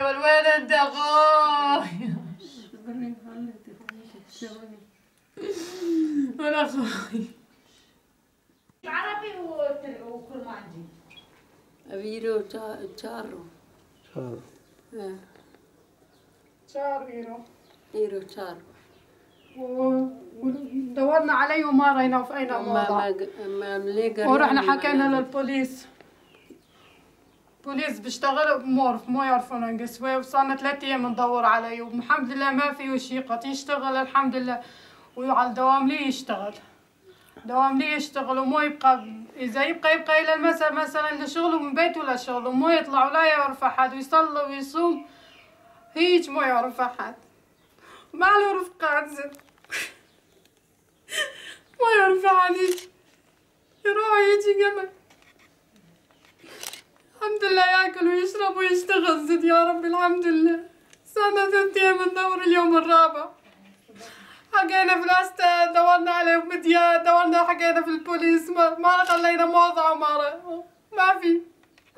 والولد ده غاية ولا خايف عربي وكرمانجي أبيرو تشارو شهر ايرو تشارو ودورنا عليه وما رأيناه في أين موضع ورحنا حكينا للبوليس. بوليس بيشتغل مورف ما يعرفون انقسوي وصلنا 3 أيام ندور عليه والحمد لله ما فيه شي قط يشتغل الحمد لله وعلى الدوام لي يشتغل وما يبقى إذا يبقى إلى المساء مثلا لشغله من بيته لشغله وما يطلع ولا يعرف أحد ويصلي ويصوم هيج ما يعرف أحد ما له رفقات زين ما يعرف أحد يروح يجي قبل الحمد لله ياكل ويشرب ويشتغل زد يا ربي الحمد لله. صرنا 3 أيام ندور اليوم الرابع حكينا في الأستا دورنا عليه ومديان دورنا حكينا في البوليس ما خلينا موضع ما في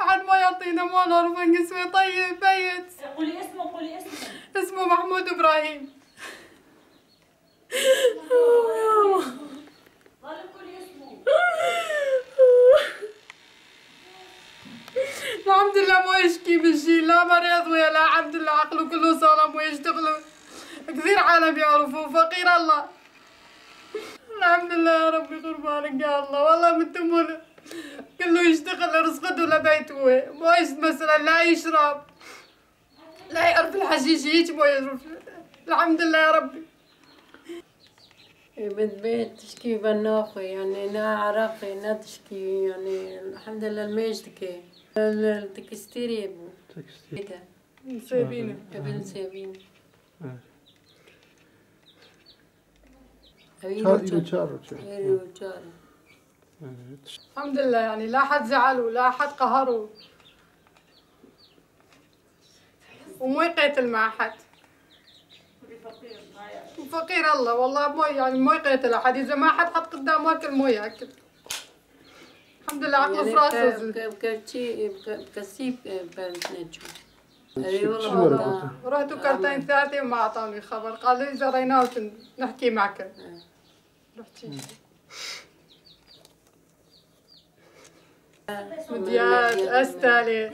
أحد ما يعطينا ما نعرف نقسمه. طيب بيت قولي اسمه اسمه محمود إبراهيم. الحمد لله ما يشكي من شي لا مريض ولا الحمد لله عقله كله سلام ويشتغل كثير عالم يعرفوه فقير الله. الحمد لله يا ربي قربانك يا الله والله متمون كله يشتغل رزقته لبيته ما مثلا لا يشرب لا يعرف الحشيش هيك ما يعرف. الحمد لله يا ربي. بالبيت تشكي بناخي يعني نا عراقي نا تشكي يعني الحمد لله الميشتكي التكستيري ابو تكستيري سيبينه ابن سيبينه الحمد لله يعني لا حد زعله لا حد قهره وما يقاتل مع حد فقير الله والله ما يعني ما يقاتل احد اذا ما حد حط قدامه اكل ما ياكل. الحمد لله عقله في راسه بكسيب بنتنجو رحت كرتين 3 وما اعطاني خبر قال لي اذا ريناه نحكي معك. رحت مديات استالي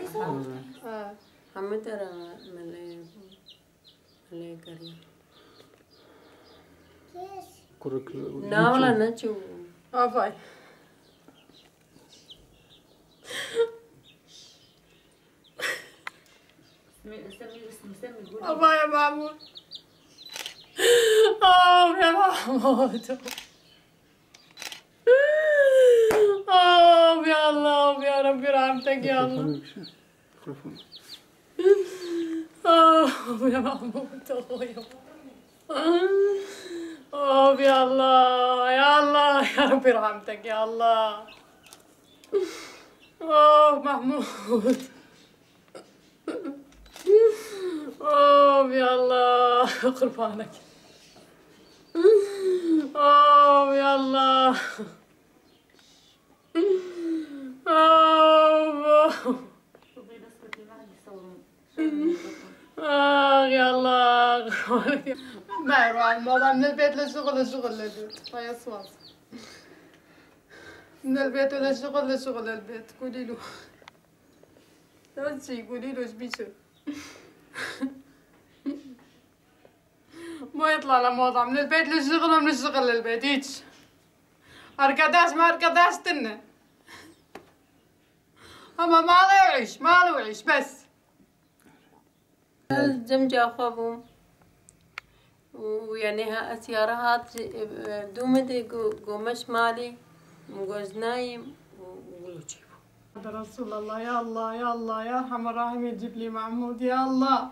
محمد ترى ملي كريم لا ولا نشوف فاي الله يا محمود يا محمود يا الله يا ربي رحمتك يا الله يا محمود يا الله يا الله يا ربي رحمتك يا الله. محمود يا الله قربانك يا الله يا الله قربانك. ما يروح الموضوع من البيت للشغل للبيت هاي أصوات من البيت للشغل للبيت. قولي له شي قولي له ايش بيشوف ما يطلع لموضع من البيت للشغل ومن الشغل للبيت هيك اركداش ما اركداش تنه اما ما له يعيش بس زمجة أخوهم ويعني ها سيارات دومدي قومش مالي وجوز نايم ويجيبوا. هذا رسول الله يا الله يا الله يا ارحم الراحمين جيب لي محمود يا الله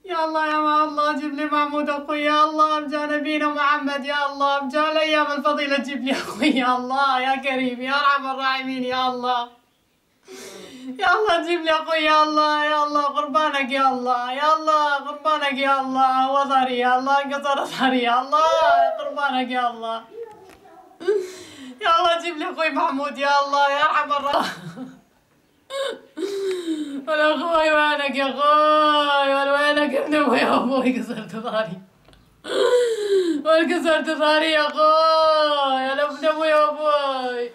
يا الله يا ما الله جيب لي محمود اخوي يا الله بجا نبينا محمد يا الله بجا الايام الفضيله جيب لي اخوي يا الله يا كريم يا ارحم الراحمين يا الله يا الله جيب لي اخوي يا الله قربانك يا الله قربانك يا الله وظهري يا الله انقصر ظهري يا الله قربانك يا الله يا الله جيب لي اخوي محمود يا الله يا ارحم الراحمين. ولا اخوي وينك يا اخوي؟ ولا وينك يا ابن ابوي؟ يا ابوي كسرت ظهري، ولا كسرت ظهري يا اخوي، يا ابن ابوي يا ابوي.